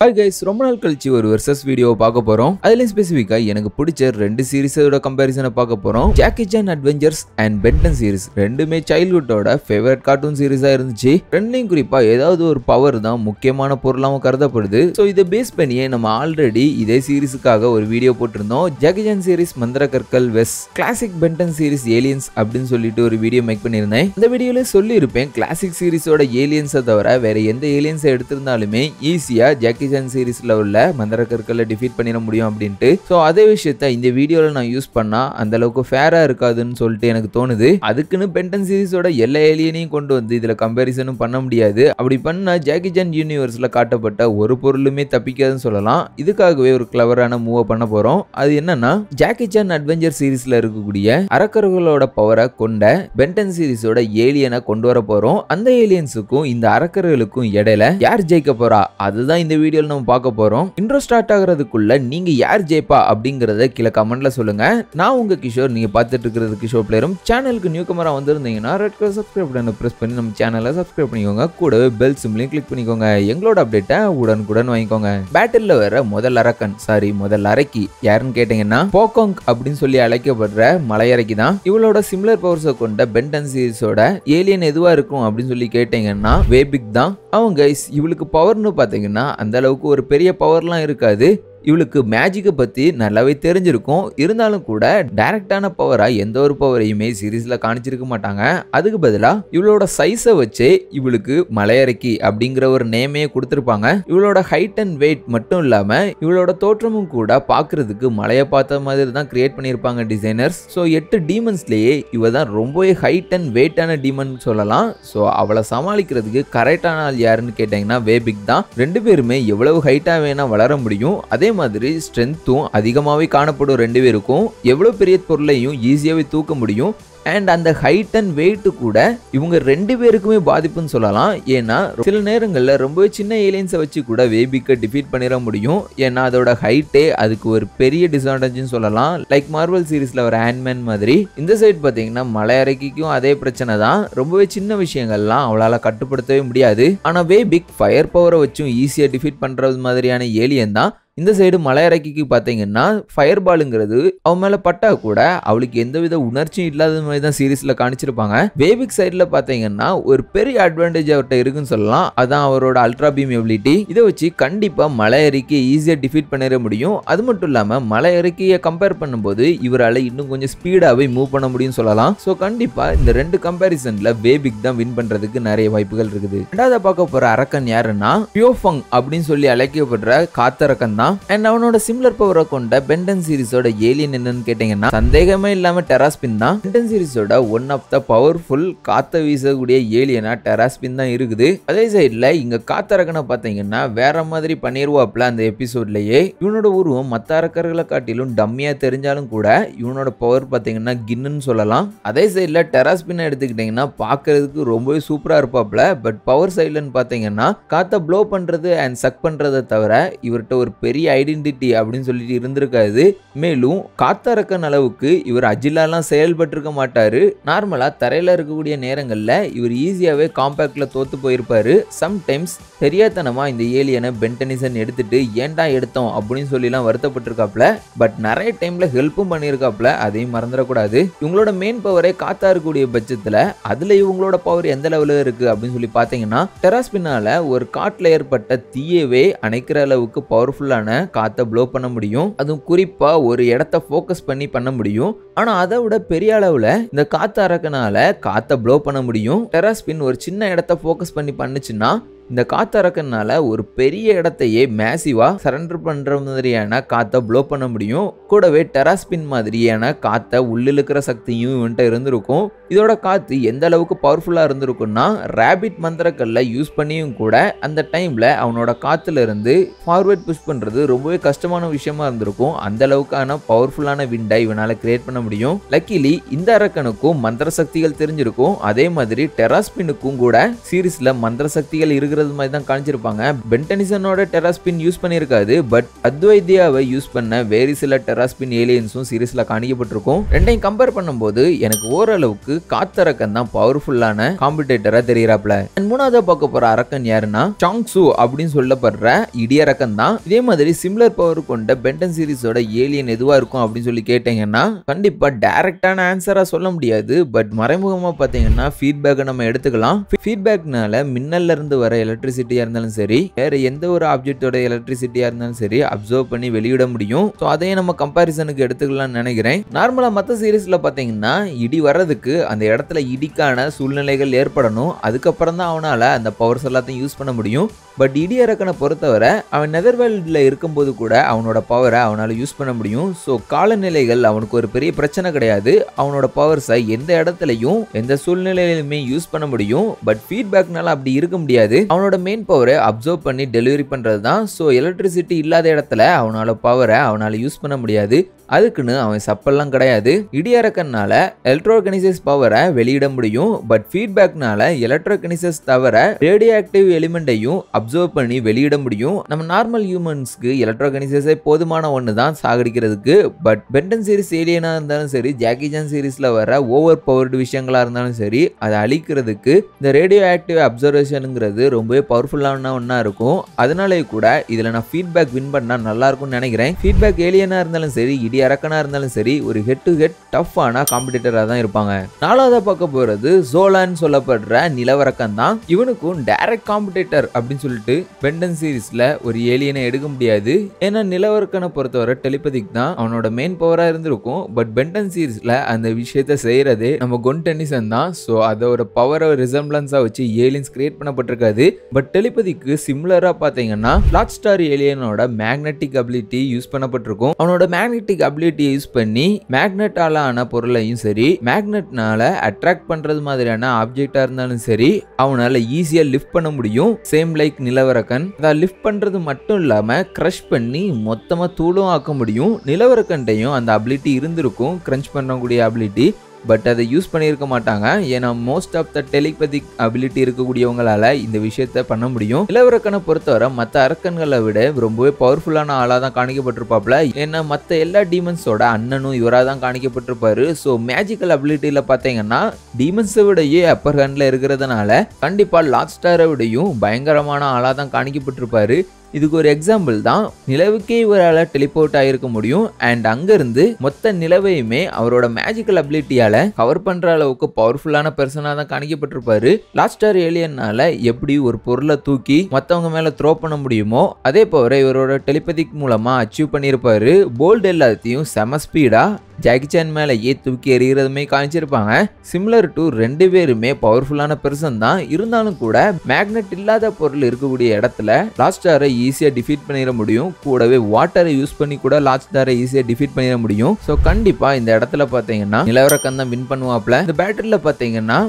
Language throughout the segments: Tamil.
ஹாய் கைஸ், ரொம்ப நாள் கழிச்சு ஒரு வெர்சஸ் வீடியோ பார்க்க போறோம். அதுல ஸ்பெசிஃபிக்கா எனக்கு பிடிச்ச ரெண்டு சீரிஸோட கம்பேரிசனை பார்க்க போறோம். Jackie Chan adventures and Ben 10 series ரெண்டுமே சைல்ட்ஹுட்டோட ஃபேவரட் கார்ட்டூன் சீரிஸா இருந்துச்சு. ரெண்டுலையும் குறிப்பா ஏதாவது ஒரு பவர் தான் முக்கியமான பொருளாகவும் கருதப்படுது. ஸோ இதை பேஸ் பண்ணியே நம்ம ஆல்ரெடி இதே சீரிஸுக்காக ஒரு வீடியோ போட்டிருந்தோம். ஜாக்கி சான் சீரிஸ் மந்திர கற்கள் வெஸ், கிளாசிக் பென் 10 சீரிஸ் ஏலியன்ஸ் அப்படின்னு சொல்லிட்டு ஒரு வீடியோ மேக் பண்ணியிருந்தேன். இந்த வீடியோல சொல்லி இருப்பேன், கிளாசிக் சீரிஸோட ஏலியன்ஸை தவிர வேற எந்த ஏலியன்ஸை எடுத்திருந்தாலுமே ஈஸியா ஜாக்கி சான் சீரிஸ்ல உள்ள மந்திர கற்களை டிஃபீட் பண்ணிட முடியும் அப்படின்ட்டு. ஸோ அதே விஷயத்த இந்த வீடியோல நான் யூஸ் பண்ணா அந்த அளவுக்கு ஃபேரா இருக்காதுன்னு சொல்லிட்டு எனக்கு தோணுது. அதுக்குன்னு பென் 10 சீரிஸோட எல்லா ஏலியனையும் கொண்டு வந்து இதுல கம்பேரிசனும் பண்ண முடியாது. அப்படி பண்ணா ஜாக்கி சான் யூனிவர்ஸ்ல காட்டப்பட்ட ஒரு பொருளுமே தப்பிக்காதுன்னு சொல்லலாம். இதுக்காகவே ஒரு கிளவரான மூவ் பண்ண போறோம். அது என்னன்னா, ஜாக்கி சான் அட்வென்ச்சர் சீரிஸ்ல இருக்கக்கூடிய அரக்கர்களோட பவரை கொண்ட பென் 10 சீரிஸோட ஏலியனை கொண்டு வர போறோம். அந்த ஏலியன்ஸுக்கும் இந்த அரக்கர்களுக்கும் இடையில யார் ஜெயிக்க போறா அதுதான் இந்த வீடியோல நம்ம பார்க்க போறோம். இன்ட்ரோ ஸ்டார்ட் ஆகிறதுக்குள்ள நீங்க யார் ஜெயிப்பா அப்படிங்கறத கீழே கமெண்ட்ல சொல்லுங்க. நான் உங்க கிஷோர், நீங்க பார்த்துட்டு இருக்கிறது கிஷோர் பிளேயரும். சேனலுக்கு நியூ கமரா வந்திருந்தீங்கன்னா ரெட் கலர் சப்ஸ்கிரைப் பட்டனை பிரஸ் பண்ணி நம்ம சேனலை சப்ஸ்கிரைப் பண்ணிக்கோங்க. கூடவே பெல் சிம்லையும் கிளிக் பண்ணிக்கோங்க. எங்களோட அப்டேட்டை உடனுக்குடன் வாங்கிக்கோங்க. பேட்டில்ல வர முதல் அரக்கி யாருன்னு கேட்டீங்கன்னா போகாங் அப்படின்னு சொல்லி அழைக்கப்படுற மலையரக்கி தான். இவளோட சிமிலர் பவர்ஸை கொண்ட பென் 10 சீரிஸோட ஏலியன் எதுவா இருக்கும் அப்படின்னு சொல்லி கேட்டீங்கன்னா வேபிக் தான். அவங்க கைஸ், இவளுக்கு பவர்னு பாத்தீங்கன்னா அந்த அளவுக்கு ஒரு பெரிய பவர்லாம் இருக்காது. இவளுக்கு மேஜிக்கை பத்தி நல்லாவே தெரிஞ்சிருக்கும். இருந்தாலும் கூட டைரக்டான பவரா எந்த ஒரு பவரையுமே சீரீஸ்ல காணிச்சிருக்க மாட்டாங்க. அதுக்கு பதிலா இவளோட சைஸை வச்சு இவளுக்கு மலையரக்கி அப்படிங்கிற ஒரு நேமே கொடுத்திருப்பாங்க. இவளோட ஹைட் அண்ட் வெயிட் மட்டும் இல்லாம இவளோட தோற்றமும் கூட பாக்குறதுக்கு மலையை பார்த்த மாதிரி தான் கிரியேட் பண்ணியிருப்பாங்க டிசைனர்ஸ். ஸோ 8 டீமன்ஸ்லயே இவ தான் ரொம்பவே ஹைட் அண்ட் வெயிட்டான டீமன் சொல்லலாம். ஸோ அவளை சமாளிக்கிறதுக்கு கரெக்டான ஆள் யாருன்னு கேட்டீங்கன்னா வேபிக் தான். ரெண்டு பேருமே எவ்வளவு ஹைட்டா வேணா வளர முடியும். அதே மாதிரி ஸ்ட்ரென்த்தும் அதிகமாகவே காணப்படும். ரெண்டு பேருக்கும் எவ்வளவு பெரிய பொருளையும் ஈஸியாவே தூக்க முடியும். அண்ட் அந்த ஹைட் அண்ட் வெயிட் கூட இவங்க ரெண்டு பேருக்குமே பாதிப்புன்னு சொல்லலாம். ஏன்னா சில நேரங்களில் ரொம்பவே சின்ன ஏலியன்ஸை வச்சு கூட வேபிக்கை டிஃபீட் பண்ணிட முடியும். ஏன்னா அதோட ஹைட்டே அதுக்கு ஒரு பெரிய டிஸ்அட்வான்டேஜ்னு சொல்லலாம். லைக் மார்வல் சீரிஸ்ல ஒரு ஆண்ட்மேன் மாதிரி. இந்த சைடு பார்த்தீங்கன்னா மலையரக்கிக்கும் அதே பிரச்சனை தான். ரொம்பவே சின்ன விஷயங்கள்லாம் அவளால் கட்டுப்படுத்தவே முடியாது. ஆனால் வேபிக் ஃபயர் பவரை வச்சும் ஈஸியாக டிஃபீட் பண்றது மாதிரியான ஏலியன் தான். இந்த சைடு மலையரக்கிக்கு பார்த்தீங்கன்னா ஃபயர் பாலுங்கிறது அவன் மேல பட்டா கூட அவளுக்கு எந்தவித உணர்ச்சியும் இல்லாத மாதிரி தான் சீரீஸ்ல காணிச்சிருப்பாங்க. வேபிக் சைட்ல பார்த்தீங்கன்னா ஒரு பெரிய அட்வான்டேஜ் அவர்கிட்ட இருக்குன்னு சொல்லலாம். அதான் அவரோட அல்ட்ரா பீம் எபிலிட்டி. இதை வச்சு கண்டிப்பா மலையரக்கியை ஈஸியா டிஃபீட் பண்ணிட முடியும். அது மட்டும் இல்லாம மலையரக்கியை கம்பேர் பண்ணும்போது இவரால் இன்னும் கொஞ்சம் ஸ்பீடாவே மூவ் பண்ண முடியும்னு சொல்லலாம். ஸோ கண்டிப்பா இந்த ரெண்டு கம்பேரிசன்ல வேபிக் தான் வின் பண்றதுக்கு நிறைய வாய்ப்புகள் இருக்குது. ரெண்டாவது பார்க்க போற அரக்கன் யாருன்னா பியோஃபங் அப்படின்னு சொல்லி அழைக்கப்படுற காத்தரக்கன் தான். அண்ட் அவனோட சிமிலர் பவரை கொண்ட பென் 10 சீரிஸோட ஏலியன் என்னன்னு கேட்டீங்கன்னா சந்தேகமே இல்லாம டெராஸ்பின் தான். பென் 10 சீரிஸோட ஒன் ஆஃப் த பவர்ஃபுல் காத்த வீசக்கூடிய ஏலியனா டெராஸ்பின் தான் இருக்குது. அதே சைட்ல இங்க காத்தரக்கனை பாத்தீங்கன்னா வேற மாதிரி பண்ணிடுவாப்ல அந்த எபிசோட்லயே. இவனோட உருவம் மற்ற அரக்கர்களை காட்டிலும் டம்மியா தெரிஞ்சாலும் கூட இவனோட பவர் பாத்தீங்கன்னா கின்னு சொல்லலாம். அதே சைட்ல டெராஸ்பின் எடுத்துக்கிட்டீங்கன்னா பாக்குறதுக்கு ரொம்பவே சூப்பரா இருப்பாப்ல. பட் பவர் சைட்லன்னு பாத்தீங்கன்னா காத்த ப்ளோ பண்றது அண்ட் சக் பண்றதை தவிர இவர்கிட்ட ஒரு பெரிய ஐடென்டிட்டி அப்படின்னு சொல்லிட்டு இருந்திருக்காது. மேலும் காத்தரக்கன் அளவுக்கு இவர் அஜிலாலாம் செயல்பட்டிருக்க மாட்டாரு. நார்மலா தரையில இருக்கக்கூடிய நேரங்கள்ல இவர் ஈஸியாவே காம்பாக்ட்ல தோத்து போயிருப்பாரு. சம்டைம்ஸ் தெரியாதனமா இந்த ஏலியனை பென் 10 எடுத்துட்டு ஏன்டா எடுத்தோம் அப்படின்னு சொல்லிலாம் வருத்தப்பட்டிருக்காப்ல. பட் நிறைய டைம்ல ஹெல்ப்பும் பண்ணியிருக்காப்ல, அதையும் மறந்துடக்கூடாது. இவங்களோட மெயின் பவரே காத்தா இருக்கக்கூடிய பட்சத்துல அதுல இவங்களோட பவர் எந்த லெவல்ல இருக்கு அப்படின்னு சொல்லி பாத்தீங்கன்னா டெராஸ்பின்னால ஒரு காட்டுல ஏற்பட்ட தீயவே அணைக்கிற அளவுக்கு பவர்ஃபுல்லான காத்த ப்ளோ பண்ண முடியும். அதுவும் குறிப்பா ஒரு இடத்த ஃபோக்கஸ் பண்ணி பண்ண முடியும். ஆனா அதை விட பெரிய அளவுல இந்த காத்த அரக்கனால காத்த ப்ளோ பண்ண முடியும். டெராஸ்பின் ஒரு சின்ன இடத்த ஃபோக்கஸ் பண்ணி பண்ணுச்சுன்னா இந்த காத்தரக்கனால ஒரு பெரிய இடத்தையே மேசிவா சரண்டர் பண்ற மாதிரியான காத்த ப்ளோ பண்ண முடியும். கூடவே டெராஸ்பின் மாதிரியான காத்த உள்ளிழுக்கிற சக்தியும் இவன்ட்ட இருந்திருக்கும். இதோட காத்து எந்த அளவுக்கு பவர்ஃபுல்லா இருந்திருக்கும்னா ராபிட் மந்திரக்கல்ல யூஸ் பண்ணியும் கூட அந்த டைம்ல அவனோட காத்துல இருந்து ஃபார்வர்ட் புஷ் பண்றது ரொம்பவே கஷ்டமான விஷயமா இருந்திருக்கும். அந்த அளவுக்கான பவர்ஃபுல்லான விண்டை இவனால கிரியேட் பண்ண முடியும். லக்கிலி இந்த அரக்கனுக்கும் மந்திர சக்திகள் தெரிஞ்சிருக்கும். அதே மாதிரி டெராஸ்பினுக்கும் கூட சீரீஸ்ல மந்திர சக்திகள் இருக்கிற பண்றது மாதிரி தான் காமிச்சிருப்பாங்க. பென்டனிசனோட டெராஸ்பின் யூஸ் பண்ணியிருக்காது, பட் அத்வைத்யாவை யூஸ் பண்ண வேறு சில டெராஸ்பின் ஏலியன்ஸும் சீரிஸ்ல காணிக்கப்பட்டிருக்கும். ரெண்டையும் கம்பேர் பண்ணும்போது எனக்கு ஓரளவுக்கு காத்தரக்கன் தான் பவர்ஃபுல்லான காம்படிட்டரா தெரியறாப்ல. மூணாவதா பார்க்க போற அரக்கன் யாருன்னா சாங்சு அப்படின்னு சொல்லப்படுற இடியரக்கன் தான். இதே மாதிரி சிமிலர் பவர் கொண்ட பென்டன் சீரிஸோட ஏலியன் எதுவா இருக்கும் அப்படின்னு சொல்லி கேட்டீங்கன்னா கண்டிப்பா டைரக்டான ஆன்சரா சொல்ல முடியாது. பட் மறைமுகமா பாத்தீங்கன்னா ஃபீட்பேக்கை நம்ம எடுத்துக்கலாம். ஃபீட்பேக்னால மின்னல்ல இருந்து வர எலக்ட்ரிசிட்டியா இருந்தாலும் சரி, வேற எந்த ஒரு ஆப்ஜெக்டோட எலக்ட்ரிசிட்டியா இருந்தாலும் சரி அப்சர்வ் பண்ணி வெளியிட முடியும். ஸோ அதையும் நம்ம கம்பாரிசனுக்கு எடுத்துக்கலாம்னு நினைக்கிறேன். நார்மலா மற்ற சீரீஸ்ல பாத்தீங்கன்னா இடி வர்றதுக்கு அந்த இடத்துல இடிக்கான சூழ்நிலைகள் ஏற்படணும், அதுக்கப்புறம் தான் அவனால அந்த பவர்ஸ் எல்லாத்தையும் யூஸ் பண்ண முடியும். பட் இடியரக்கனை பொறுத்தவரை அவன் நெதர்வேல்ட்ல இருக்கும்போது கூட அவனோட பவரை அவனால யூஸ் பண்ண முடியும். ஸோ காலநிலைகள் அவனுக்கு ஒரு பெரிய பிரச்சனை கிடையாது. அவனோட பவர்ஸை எந்த இடத்துலையும் எந்த சூழ்நிலையிலுமே யூஸ் பண்ண முடியும். பட் ஃபீட்பேக்னால அப்படி இருக்க முடியாது. அவனோட மெயின் பவரை அப்சர்வ் பண்ணி டெலிவரி பண்றது தான். ஸோ எலக்ட்ரிசிட்டி இல்லாத இடத்துல அவனோட பவரை அவனால யூஸ் பண்ண முடியாது. அதுக்குன்னு அவன் சப்பெல்லாம் கிடையாது. இடியரக்கனால எலக்ட்ரோகனிசஸ் பவரை வெளியிட முடியும். பட் ஃபீட்பேக்னால எலக்ட்ரோகனிசஸ் தவிர ரேடியோ ஆக்டிவ் எலிமெண்ட்டையும் அப்சர்வ் பண்ணி வெளியிட முடியும். நம்ம நார்மல் ஹியூமன்ஸ்க்கு எலக்ட்ரோகனிசஸே போதுமான ஒன்று தான் சாகடிக்கிறதுக்கு. பட் பென்டன் சீரிஸ் ஏலியனா இருந்தாலும் சரி, ஜாக்கி சான் சீரிஸ்ல வர ஓவர் பவர்டு விஷயங்களா இருந்தாலும் சரி, அதை அழிக்கிறதுக்கு இந்த ரேடியோ ஆக்டிவ் அப்சர்வேஷனுங்கிறது ரொம்பவே பவர்ஃபுல்லான ஒன்னா இருக்கும். அதனாலே கூட இதுல நான் ஃபீட்பேக் வின் பண்ணா நல்லா இருக்கும்னு நினைக்கிறேன். ஃபீட்பேக் ஏலியனா இருந்தாலும் சரி, அரக்கனா இருந்தாலும் சரி, ஒரு ஹெட் டு ஹெட் டஃப்பான காம்படிட்டரா தான் இருப்பாங்க. நாலாவதா பார்க்க போறது ஜோலான்னு சொல்லப்படுற நிலவரக்கன் தான். இவனுக்கும் டைரக்ட் காம்படிட்டர் அப்படின்னு சொல்லிட்டு பென்டன் சீரிஸ்ல ஒரு ஏலியனை எடுக்க முடியாது. ஏன்னா நிலவரக்கனை பொறுத்தவரை டெலிபதிக் தான் அவனோட மெயின் பவரா இருந்திருக்கும். பட் பென்டன் சீரிஸ்ல அந்த விஷயத்த செய்யறதே நம்ம கொன் டென்னிசன் தான். ஸோ அதோட பவரை ரிசம்பிளன்ஸா வச்சு ஏலியன்ஸ் கிரியேட் பண்ணப்பட்டிருக்காது. பட் டெலிபதிக்கு சிமிலரா பாத்தீங்கன்னா பிளாட் ஸ்டார் ஏலியனோட மேக்னெட்டிக் அபிலிட்டி யூஸ் பண்ணப்பட்டிருக்கும். அவனோட மேக்னெட்டிக் அபிலிட்டி யூஸ் பண்ணி மேக்னெட்டால ஆன பொருளையும் சரி, மேக்னெட்னால அட்ராக்ட் பண்றது மாதிரியான ஆப்ஜெக்டா இருந்தாலும் சரி அவனால ஈஸியா லிஃப்ட் பண்ண முடியும். சேம் லைக் நிலவரக்கன். அதை லிஃப்ட் பண்றது மட்டும் இல்லாம கிரஷ் பண்ணி மொத்தமா தூளும் ஆக்க முடியும். நிலவரக்கன்டையும் அந்த அபிலிட்டி இருந்திருக்கும், கிரன்ச் பண்ணக்கூடிய அபிலிட்டி. பட் அதை யூஸ் பண்ணியிருக்க மாட்டாங்க. ஏன்னா most of the telepathic ability இருக்கக்கூடியவங்களால இந்த விஷயத்த பண்ண முடியும். நிலவரக்கனை பொறுத்தவரை மற்ற அரக்கன்களை விட ரொம்பவே பவர்ஃபுல்லான ஆளா தான் காணிக்கப்பட்டிருப்பாப்ல. ஏன்னா மற்ற எல்லா டீமன்ஸோட அண்ணனும் இவராக தான் காணிக்கப்பட்டிருப்பாரு. ஸோ மேஜிக்கல் அபிலிட்டியில பார்த்தீங்கன்னா டீமன்ஸை விடையே அப்பர் ஹேண்ட்ல இருக்கிறதுனால கண்டிப்பா லார்ட் ஸ்டாரை விடையும் பயங்கரமான ஆளா தான் காணிக்கப்பட்டிருப்பாரு. இதுக்கு ஒரு எக்ஸாம்பிள் தான் நிலவுக்கே இவரால் டெலிபோர்ட் ஆகிருக்க முடியும். அண்ட் அங்கிருந்து மொத்த நிலவையுமே அவரோட மேஜிக்கல் அபிலிட்டியால கவர் பண்ற அளவுக்கு பவர்ஃபுல்லான பர்சனா தான் காணிக்கப்பட்டிருப்பாரு. லாஸ்ட் ஸ்டார் ஏலியனால எப்படி ஒரு பொருளை தூக்கி மற்றவங்க மேல த்ரோ பண்ண முடியுமோ அதே போல இவரோட டெலிபதிக் மூலமா அச்சீவ் பண்ணியிருப்பாரு. போல்ட் எல்லாத்தையும் செம ஸ்பீடா ஜாக்கி சான் மேலேயே தூக்கி எறிகிறதுமே காமிச்சிருப்பாங்க. சிமிலர் டு ரெண்டு பேருமே பவர்ஃபுல்லான பெர்சன் தான். இருந்தாலும் கூட மேக்னெட் இல்லாத பொருள் இருக்கக்கூடிய இடத்துல லாஸ்ட் ஸ்டாரை ஈஸியா டிஃபீட் பண்ணிட முடியும். கூடவே வாட்டரை யூஸ் பண்ணி கூட லாஸ்ட் ஸ்டாரை ஈஸியா டிஃபீட் பண்ணிட முடியும். ஸோ கண்டிப்பா இந்த இடத்துல பாத்தீங்கன்னா நிலவரக்கன் தான் வின் பண்ணுவாப்ல. இந்த பேட்டில்ல பாத்தீங்கன்னா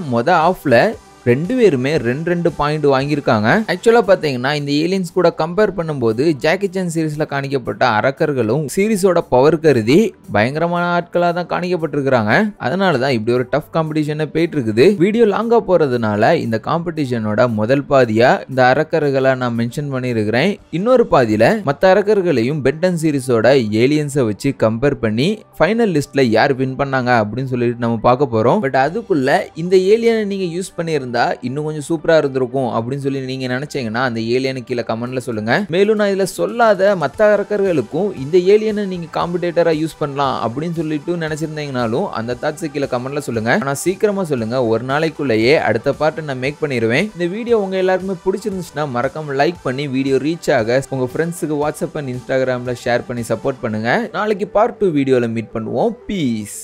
ஆஃப்ல ரெண்டு பேருமே ரெண்டு பாயிண்ட் வாங்கியிருக்காங்க. ஆக்சுவலா பாத்தீங்கன்னா இந்த ஏலியன்ஸ் கூட கம்பேர் பண்ணும்போது ஜாக்கி சான் சீரிஸ்ல காணிக்கப்பட்ட அரக்கர்களும் சீரிஸோட பவர் கருதி பயங்கரமான ஆட்களா தான் காணிக்கப்பட்டிருக்காங்க. அதனாலதான் இப்படி ஒரு டஃப் காம்படிஷன் போயிட்டு இருக்குது. வீடியோ லாங்கா போறதுனால இந்த காம்படிஷனோட முதல் பாதியா இந்த அரக்கர்களை நான் மென்ஷன் பண்ணியிருக்கிறேன். இன்னொரு பாதியில மற்ற அரக்கர்களையும் பென்டன் சீரிஸோட ஏலியன்ஸை வச்சு கம்பேர் பண்ணி ஃபைனல் லிஸ்ட்ல யார் வின் பண்ணாங்க அப்படின்னு சொல்லிட்டு நம்ம பார்க்க போறோம். பட் அதுக்குள்ள இந்த ஏலியனை நீங்க யூஸ் பண்ணியிருந்தா இன்னும் கொஞ்சம் சூப்பரா இருந்திருக்கும் அப்படின்னு சொல்லி நீங்க நினைச்சீங்கன்னா அந்த ஏலியனுக்கு கீழே கமெண்ட்ல சொல்லுங்க. மேலும் நான் இதுல சொல்லாத மற்ற அரக்கர்களுக்கும் இந்த ஏலியனை நீங்க காம்படிட்டரா யூஸ் பண்ணலாம் அப்படின்னு சொல்லிட்டு நினைச்சிருந்தீங்கனாலும் அந்த தாட்ஸ் கீழே கமெண்ட்ல சொல்லுங்க. ஆனா சீக்கிரமா சொல்லுங்க, ஒரு நாளைக்குள்ளேயே அடுத்த பார்ட் நான் மேக் பண்ணிடுவேன். இந்த வீடியோ உங்க எல்லாருக்குமே பிடிச்சிருந்துச்சுன்னா மறக்காம லைக் பண்ணி வீடியோ ரீச் ஆக உங்க ஃப்ரெண்ட்ஸுக்கு வாட்ஸ்அப் அண்ட் இன்ஸ்டாகிராம்ல ஷேர் பண்ணி சப்போர்ட் பண்ணுங்க. நாளைக்கு பார்ட் 2 வீடியோல மீட் பண்ணுவோம். பீஸ்.